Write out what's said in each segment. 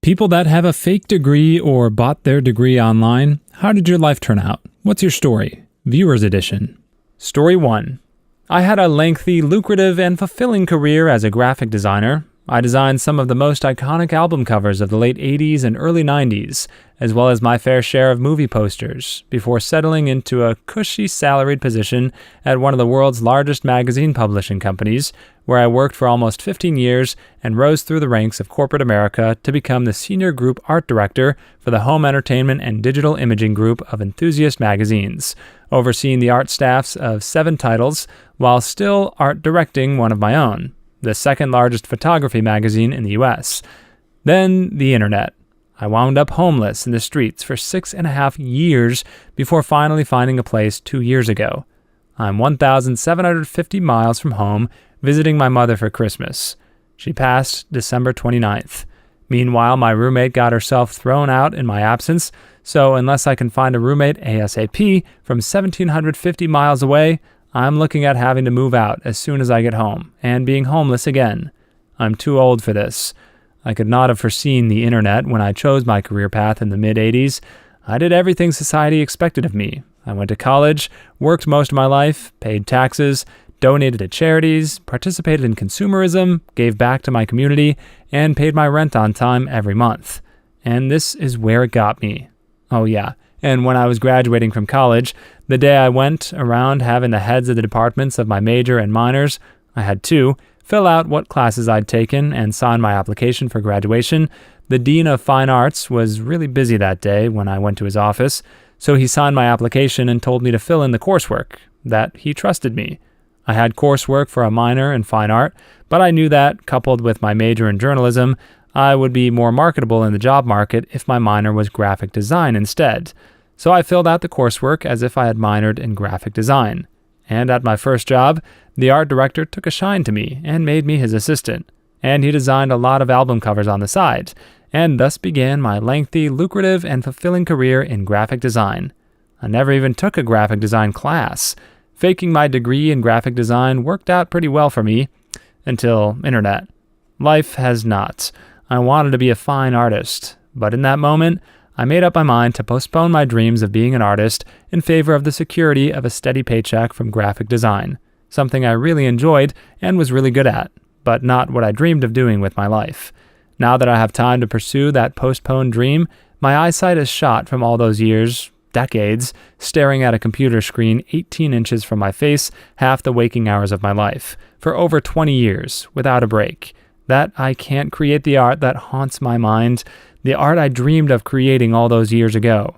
People that have a fake degree or bought their degree online, how did your life turn out? What's your story? Viewers Edition. Story 1. I had a lengthy, lucrative, and fulfilling career as a graphic designer. I designed some of the most iconic album covers of the late 80s and early 90s, as well as my fair share of movie posters, before settling into a cushy salaried position at one of the world's largest magazine publishing companies, where I worked for almost 15 years and rose through the ranks of corporate America to become the senior group art director for the home entertainment and digital imaging group of Enthusiast magazines, overseeing the art staffs of 7 titles while still art directing one of my own, the second largest photography magazine in the US. Then the internet. I wound up homeless in the streets for 6.5 years before finally finding a place 2 years ago. I'm 1,750 miles from home, visiting my mother for Christmas. She passed December 29th. Meanwhile, my roommate got herself thrown out in my absence, so unless I can find a roommate ASAP from 1,750 miles away, I'm looking at having to move out as soon as I get home, and being homeless again. I'm too old for this. I could not have foreseen the internet when I chose my career path in the mid-'80s. I did everything society expected of me. I went to college, worked most of my life, paid taxes, donated to charities, participated in consumerism, gave back to my community, and paid my rent on time every month. And this is where it got me. Oh yeah, and when I was graduating from college, the day I went around having the heads of the departments of my major and minors, I had 2, fill out what classes I'd taken and sign my application for graduation, the Dean of Fine Arts was really busy that day when I went to his office, so he signed my application and told me to fill in the coursework, that he trusted me. I had coursework for a minor in fine art, but I knew that, coupled with my major in journalism, I would be more marketable in the job market if my minor was graphic design instead. So I filled out the coursework as if I had minored in graphic design. And at my first job, the art director took a shine to me and made me his assistant. And he designed a lot of album covers on the side, and thus began my lengthy, lucrative, and fulfilling career in graphic design. I never even took a graphic design class. Faking my degree in graphic design worked out pretty well for me, until internet. Life has not. I wanted to be a fine artist, but in that moment, I made up my mind to postpone my dreams of being an artist in favor of the security of a steady paycheck from graphic design, something I really enjoyed and was really good at, but not what I dreamed of doing with my life. Now that I have time to pursue that postponed dream, my eyesight is shot from all those years, decades, staring at a computer screen 18 inches from my face half the waking hours of my life, for over 20 years, without a break. That I can't create the art that haunts my mind, the art I dreamed of creating all those years ago.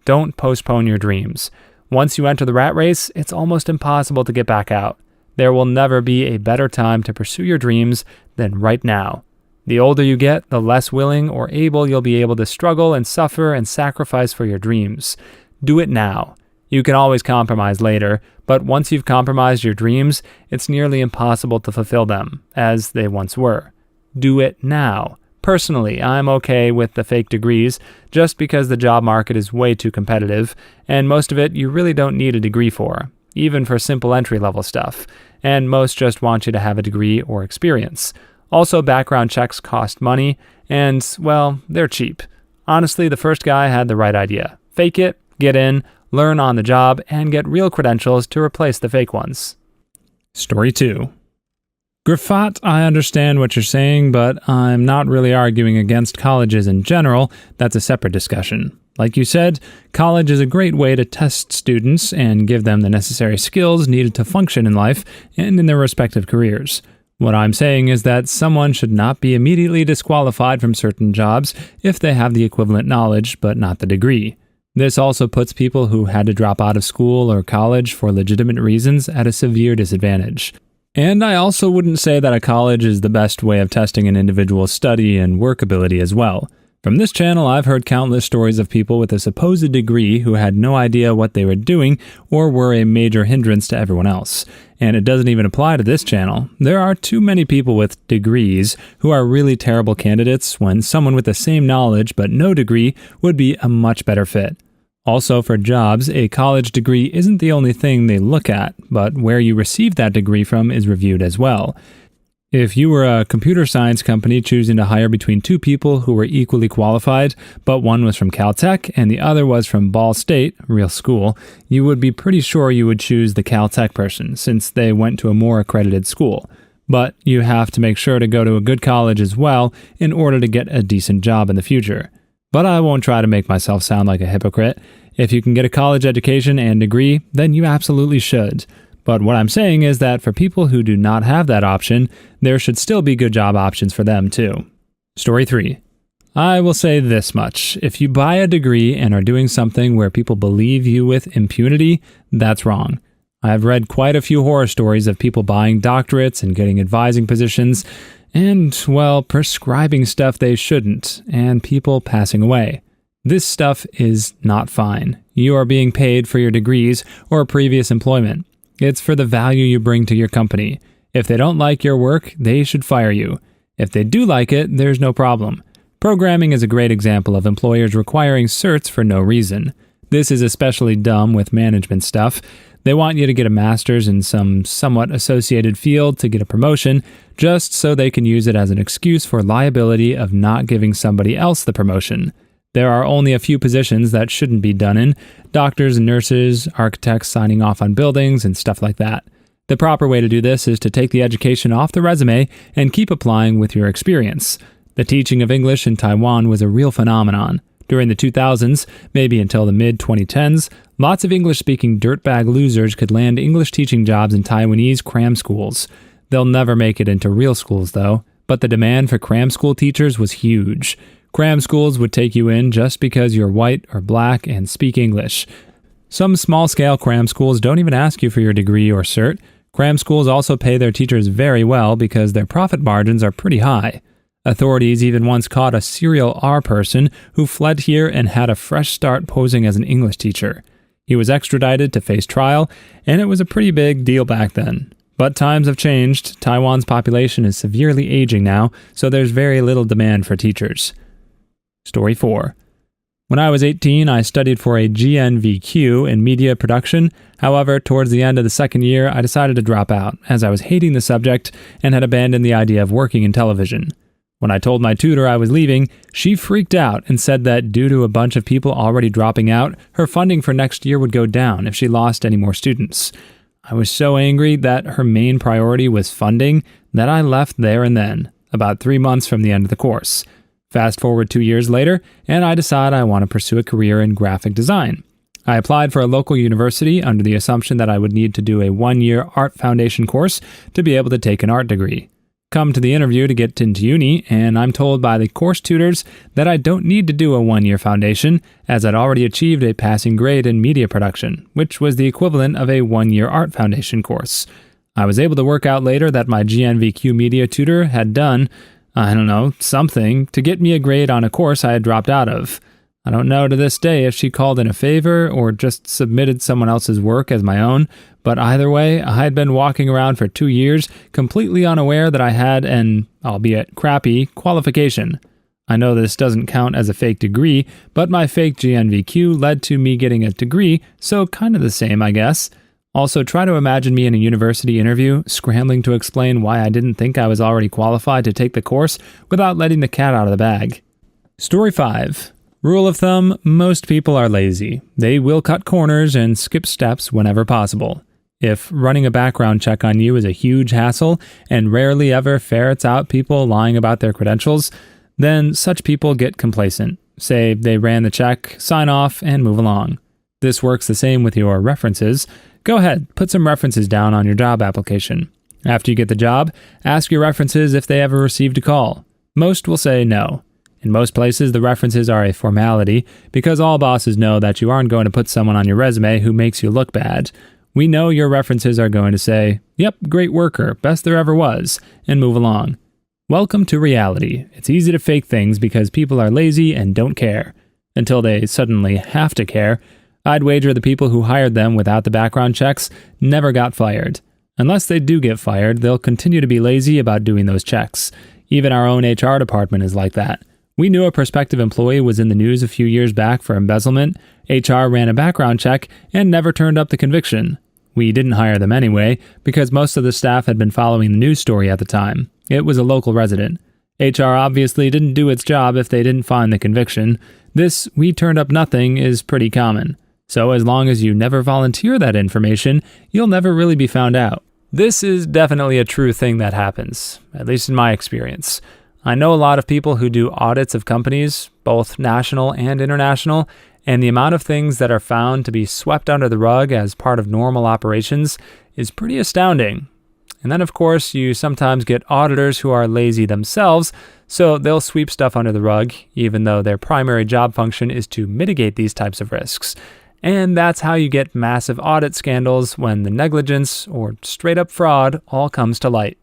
Don't postpone your dreams. Once you enter the rat race, it's almost impossible to get back out. There will never be a better time to pursue your dreams than right now. The older you get, the less willing or able you'll be able to struggle and suffer and sacrifice for your dreams. Do it now. You can always compromise later, but once you've compromised your dreams, it's nearly impossible to fulfill them, as they once were. Do it now. Personally, I'm okay with the fake degrees, just because the job market is way too competitive, and most of it you really don't need a degree for, even for simple entry-level stuff, and most just want you to have a degree or experience. Also, background checks cost money, and, well, they're cheap. Honestly, the first guy had the right idea. Fake it, get in, learn on the job, and get real credentials to replace the fake ones. Story 2. Grafat, I understand what you're saying, but I'm not really arguing against colleges in general. That's a separate discussion. Like you said, college is a great way to test students and give them the necessary skills needed to function in life and in their respective careers. What I'm saying is that someone should not be immediately disqualified from certain jobs if they have the equivalent knowledge but not the degree. This also puts people who had to drop out of school or college for legitimate reasons at a severe disadvantage. And I also wouldn't say that a college is the best way of testing an individual's study and work ability as well. From this channel, I've heard countless stories of people with a supposed degree who had no idea what they were doing or were a major hindrance to everyone else. And it doesn't even apply to this channel. There are too many people with degrees who are really terrible candidates when someone with the same knowledge but no degree would be a much better fit. Also, for jobs, a college degree isn't the only thing they look at, but where you receive that degree from is reviewed as well. If you were a computer science company choosing to hire between two people who were equally qualified, but one was from Caltech and the other was from Ball State, real school, you would be pretty sure you would choose the Caltech person since they went to a more accredited school. But you have to make sure to go to a good college as well in order to get a decent job in the future. But I won't try to make myself sound like a hypocrite. If you can get a college education and degree, then you absolutely should. But what I'm saying is that for people who do not have that option, there should still be good job options for them too. Story 3. I will say this much. If you buy a degree and are doing something where people believe you with impunity, that's wrong. I've read quite a few horror stories of people buying doctorates and getting advising positions and, well, prescribing stuff they shouldn't, and people passing away. This stuff is not fine. You are being paid for your degrees or previous employment. It's for the value you bring to your company. If they don't like your work, they should fire you. If they do like it, there's no problem. Programming is a great example of employers requiring certs for no reason. This is especially dumb with management stuff. They want you to get a master's in some somewhat associated field to get a promotion, just so they can use it as an excuse for liability of not giving somebody else the promotion. There are only a few positions that shouldn't be done in: doctors and nurses, architects signing off on buildings, and stuff like that. The proper way to do this is to take the education off the resume and keep applying with your experience. The teaching of English in Taiwan was a real phenomenon. During the 2000s, maybe until the mid-2010s, lots of English-speaking dirtbag losers could land English teaching jobs in Taiwanese cram schools. They'll never make it into real schools, though, but the demand for cram school teachers was huge. Cram schools would take you in just because you're white or black and speak English. Some small-scale cram schools don't even ask you for your degree or cert. Cram schools also pay their teachers very well because their profit margins are pretty high. Authorities even once caught a serial R person who fled here and had a fresh start posing as an English teacher. He was extradited to face trial, and it was a pretty big deal back then. But times have changed. Taiwan's population is severely aging now, so there's very little demand for teachers. Story 4. When I was 18, I studied for a GNVQ in media production. However, towards the end of the second year, I decided to drop out, as I was hating the subject and had abandoned the idea of working in television. When I told my tutor I was leaving, she freaked out and said that due to a bunch of people already dropping out, her funding for next year would go down if she lost any more students. I was so angry that her main priority was funding that I left there and then, about 3 months from the end of the course. Fast forward 2 years later, and I decide I want to pursue a career in graphic design. I applied for a local university under the assumption that I would need to do a 1-year art foundation course to be able to take an art degree. Come to the interview to get into uni, and I'm told by the course tutors that I don't need to do a 1-year foundation, as I'd already achieved a passing grade in media production, which was the equivalent of a 1-year art foundation course. I was able to work out later that my GNVQ media tutor had done, something to get me a grade on a course I had dropped out of. I don't know to this day if she called in a favor or just submitted someone else's work as my own, but either way, I had been walking around for 2 years completely unaware that I had an, albeit crappy, qualification. I know this doesn't count as a fake degree, but my fake GNVQ led to me getting a degree, so kind of the same, I guess. Also, try to imagine me in a university interview, scrambling to explain why I didn't think I was already qualified to take the course without letting the cat out of the bag. Story 5. Rule of thumb, most people are lazy. They will cut corners and skip steps whenever possible. If running a background check on you is a huge hassle and rarely ever ferrets out people lying about their credentials, then such people get complacent. Say they ran the check, sign off, and move along. This works the same with your references. Go ahead, put some references down on your job application. After you get the job, ask your references if they ever received a call. Most will say no. In most places, the references are a formality because all bosses know that you aren't going to put someone on your resume who makes you look bad. We know your references are going to say, "Yep, great worker, best there ever was," and move along. Welcome to reality. It's easy to fake things because people are lazy and don't care. Until they suddenly have to care. I'd wager the people who hired them without the background checks never got fired. Unless they do get fired, they'll continue to be lazy about doing those checks. Even our own HR department is like that. We knew a prospective employee was in the news a few years back for embezzlement. HR ran a background check and never turned up the conviction. We didn't hire them anyway, because most of the staff had been following the news story at the time. It was a local resident. HR obviously didn't do its job if they didn't find the conviction. This "we turned up nothing" is pretty common. So as long as you never volunteer that information, you'll never really be found out. This is definitely a true thing that happens, at least in my experience. I know a lot of people who do audits of companies, both national and international, and the amount of things that are found to be swept under the rug as part of normal operations is pretty astounding. And then, of course, you sometimes get auditors who are lazy themselves, so they'll sweep stuff under the rug, even though their primary job function is to mitigate these types of risks. And that's how you get massive audit scandals when the negligence or straight-up fraud all comes to light.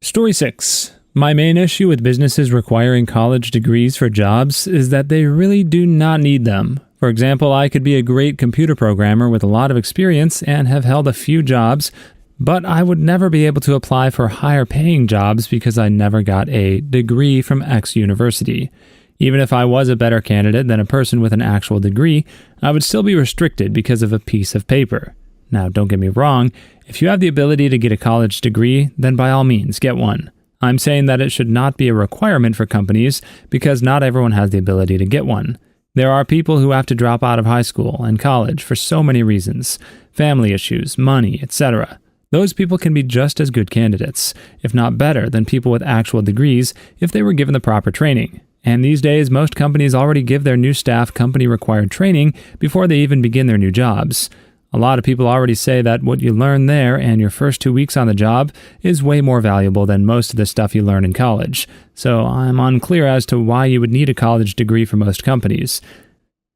Story 6. My main issue with businesses requiring college degrees for jobs is that they really do not need them. For example, I could be a great computer programmer with a lot of experience and have held a few jobs, but I would never be able to apply for higher paying jobs because I never got a degree from X university. Even if I was a better candidate than a person with an actual degree, I would still be restricted because of a piece of paper. Now, don't get me wrong, if you have the ability to get a college degree, then by all means, get one. I'm saying that it should not be a requirement for companies because not everyone has the ability to get one. There are people who have to drop out of high school and college for so many reasons, family issues, money, etc. Those people can be just as good candidates, if not better, than people with actual degrees if they were given the proper training. And these days, most companies already give their new staff company-required training before they even begin their new jobs. A lot of people already say that what you learn there and your first 2 weeks on the job is way more valuable than most of the stuff you learn in college. So I'm unclear as to why you would need a college degree for most companies.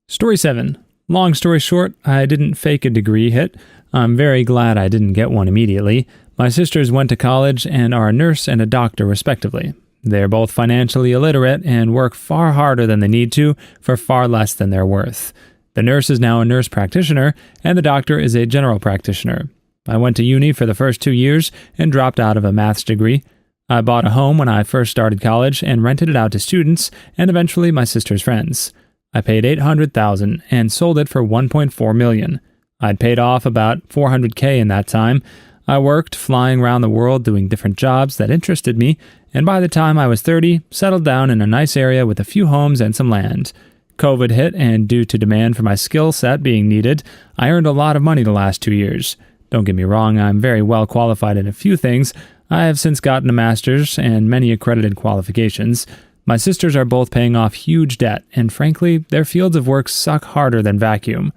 Story 7. Long story short, I didn't fake a degree hit. I'm very glad I didn't get one immediately. My sisters went to college and are a nurse and a doctor, respectively. They're both financially illiterate and work far harder than they need to for far less than they're worth. The nurse is now a nurse practitioner, and the doctor is a general practitioner. I went to uni for the first 2 years and dropped out of a maths degree. I bought a home when I first started college and rented it out to students and eventually my sister's friends. I paid $800,000 and sold it for $1.4 million. I'd paid off about $400K in that time. I worked flying around the world doing different jobs that interested me, and by the time I was 30, settled down in a nice area with a few homes and some land. COVID hit, and due to demand for my skill set being needed, I earned a lot of money the last 2 years. Don't get me wrong, I'm very well qualified in a few things. I have since gotten a master's and many accredited qualifications. My sisters are both paying off huge debt, and frankly, their fields of work suck harder than vacuum.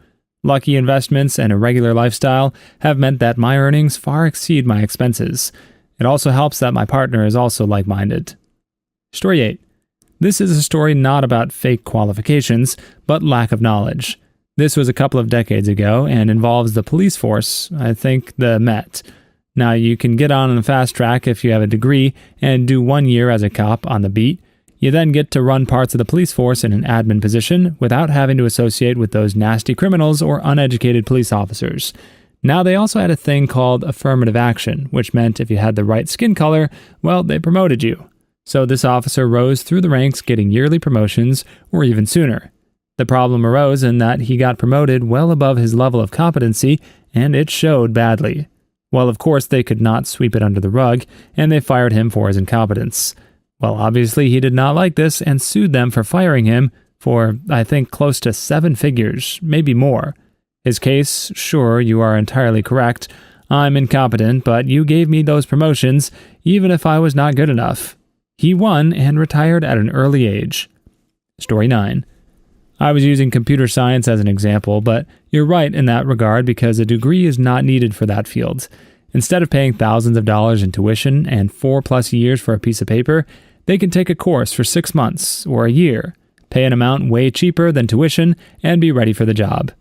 Lucky investments and a regular lifestyle have meant that my earnings far exceed my expenses. It also helps that my partner is also like-minded. Story 8. This is a story not about fake qualifications, but lack of knowledge. This was a couple of decades ago and involves the police force, I think the Met. Now, you can get on the fast track if you have a degree and do 1 year as a cop on the beat. You then get to run parts of the police force in an admin position without having to associate with those nasty criminals or uneducated police officers. Now, they also had a thing called affirmative action, which meant if you had the right skin color, well, they promoted you. So this officer rose through the ranks, getting yearly promotions or even sooner. The problem arose in that he got promoted well above his level of competency, and it showed badly. Well, of course, they could not sweep it under the rug, and they fired him for his incompetence. Well, obviously, he did not like this and sued them for firing him for, I think, close to 7 figures, maybe more. His case, sure, you are entirely correct. I'm incompetent, but you gave me those promotions, even if I was not good enough. He won and retired at an early age. Story 9. I was using computer science as an example, but you're right in that regard because a degree is not needed for that field. Instead of paying thousands of dollars in tuition and 4+ years for a piece of paper, they can take a course for 6 months or a year, pay an amount way cheaper than tuition, and be ready for the job.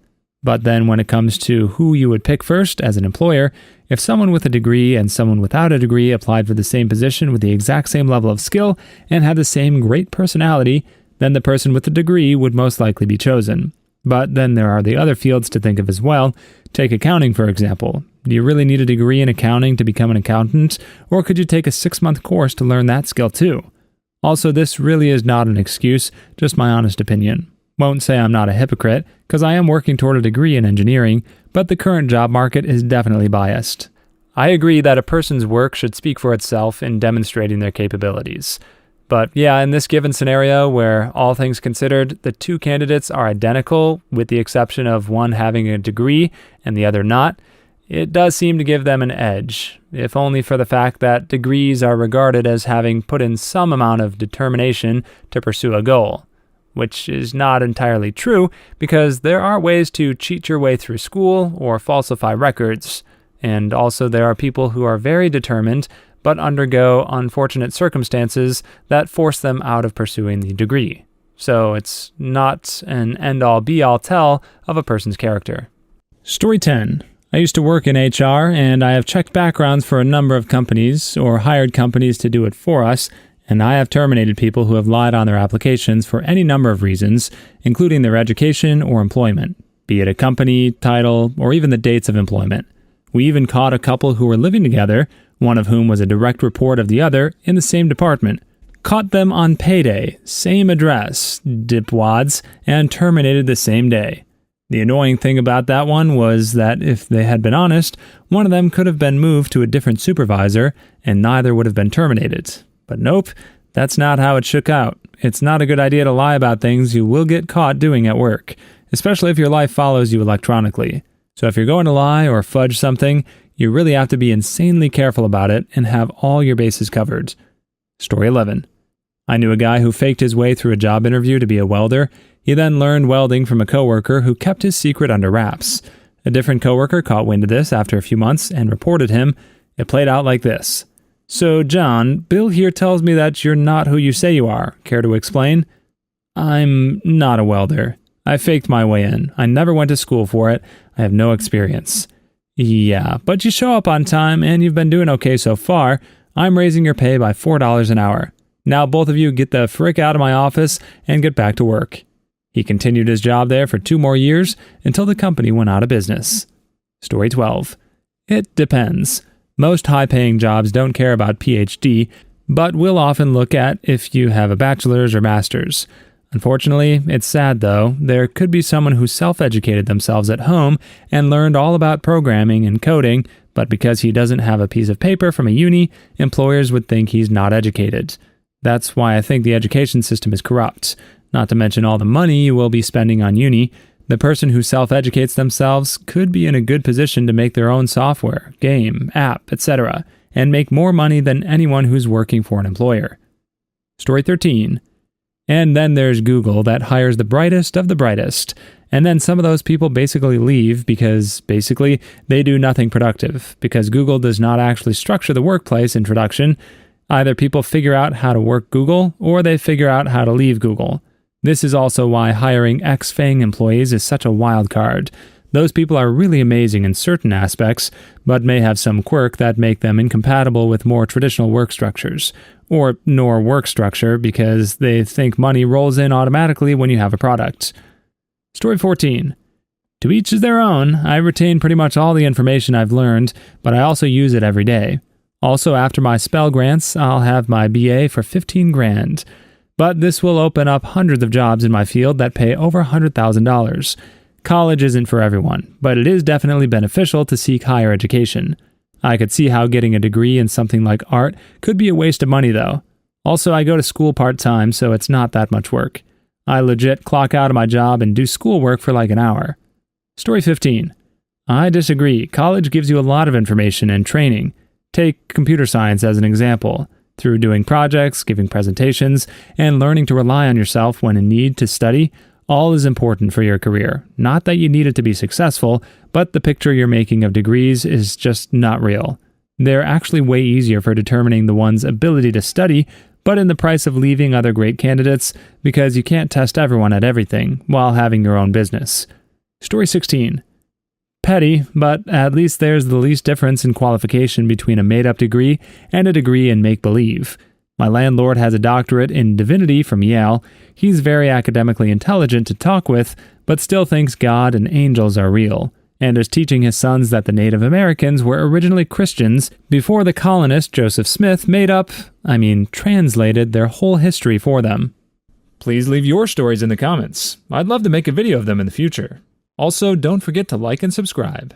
But then when it comes to who you would pick first as an employer, if someone with a degree and someone without a degree applied for the same position with the exact same level of skill and had the same great personality, then the person with the degree would most likely be chosen. But then there are the other fields to think of as well. Take accounting, for example. Do you really need a degree in accounting to become an accountant, or could you take a 6-month course to learn that skill too? Also, this really is not an excuse, just my honest opinion. Won't say I'm not a hypocrite, because I am working toward a degree in engineering, but the current job market is definitely biased. I agree that a person's work should speak for itself in demonstrating their capabilities. But yeah, in this given scenario where, all things considered, the two candidates are identical with the exception of one having a degree and the other not, it does seem to give them an edge, if only for the fact that degrees are regarded as having put in some amount of determination to pursue a goal, which is not entirely true because there are ways to cheat your way through school or falsify records, and also there are people who are very determined but undergo unfortunate circumstances that force them out of pursuing the degree. So it's not an end-all be-all tell of a person's character. Story 10. I used to work in HR, and I have checked backgrounds for a number of companies, or hired companies to do it for us, and I have terminated people who have lied on their applications for any number of reasons, including their education or employment, be it a company, title, or even the dates of employment. We even caught a couple who were living together, one of whom was a direct report of the other in the same department. Caught them on payday, same address, dipwads, and terminated the same day. The annoying thing about that one was that if they had been honest, one of them could have been moved to a different supervisor, and neither would have been terminated. But nope, that's not how it shook out. It's not a good idea to lie about things you will get caught doing at work, especially if your life follows you electronically. So if you're going to lie or fudge something, you really have to be insanely careful about it and have all your bases covered. Story 11. I knew a guy who faked his way through a job interview to be a welder. He then learned welding from a coworker who kept his secret under wraps. A different coworker caught wind of this after a few months and reported him. It played out like this. So, John, Bill here tells me that you're not who you say you are. Care to explain? I'm not a welder. I faked my way in. I never went to school for it. I have no experience. Yeah, but you show up on time and you've been doing okay so far. I'm raising your pay by $4 an hour. Now both of you get the frick out of my office and get back to work. He continued his job there for 2 more years until the company went out of business. Story 12. It depends. Most high-paying jobs don't care about PhD, but will often look at if you have a bachelor's or master's. Unfortunately, it's sad though, there could be someone who self-educated themselves at home and learned all about programming and coding, but because he doesn't have a piece of paper from a uni, employers would think he's not educated. That's why I think the education system is corrupt. Not to mention all the money you will be spending on uni. The person who self-educates themselves could be in a good position to make their own software, game, app, etc., and make more money than anyone who's working for an employer. Story 13. And then there's Google that hires the brightest of the brightest. And then some of those people basically leave because basically they do nothing productive because Google does not actually structure the workplace introduction. Either people figure out how to work Google or they figure out how to leave Google. This is also why hiring ex-FANG employees is such a wild card. Those people are really amazing in certain aspects, but may have some quirk that make them incompatible with more traditional work structures, or nor work structure because they think money rolls in automatically when you have a product. Story 14. To each is their own. I retain pretty much all the information I've learned, but I also use it every day. Also, after my Spell Grants, I'll have my BA for $15,000. But this will open up hundreds of jobs in my field that pay over $100,000. College isn't for everyone, but it is definitely beneficial to seek higher education. I could see how getting a degree in something like art could be a waste of money though. Also, I go to school part-time, so it's not that much work. I legit clock out of my job and do schoolwork for like an hour. Story 15. I disagree. College gives you a lot of information and training. Take computer science as an example. Through doing projects, giving presentations, and learning to rely on yourself when in need to study, all is important for your career. Not that you need it to be successful, but the picture you're making of degrees is just not real. They're actually way easier for determining the one's ability to study, but in the price of leaving other great candidates, because you can't test everyone at everything while having your own business. Story 16. Petty, but at least there's the least difference in qualification between a made-up degree and a degree in make-believe. My landlord has a doctorate in divinity from Yale. He's very academically intelligent to talk with, but still thinks God and angels are real, and is teaching his sons that the Native Americans were originally Christians before the colonist Joseph Smith translated their whole history for them. Please leave your stories in the comments. I'd love to make a video of them in the future. Also, don't forget to like and subscribe.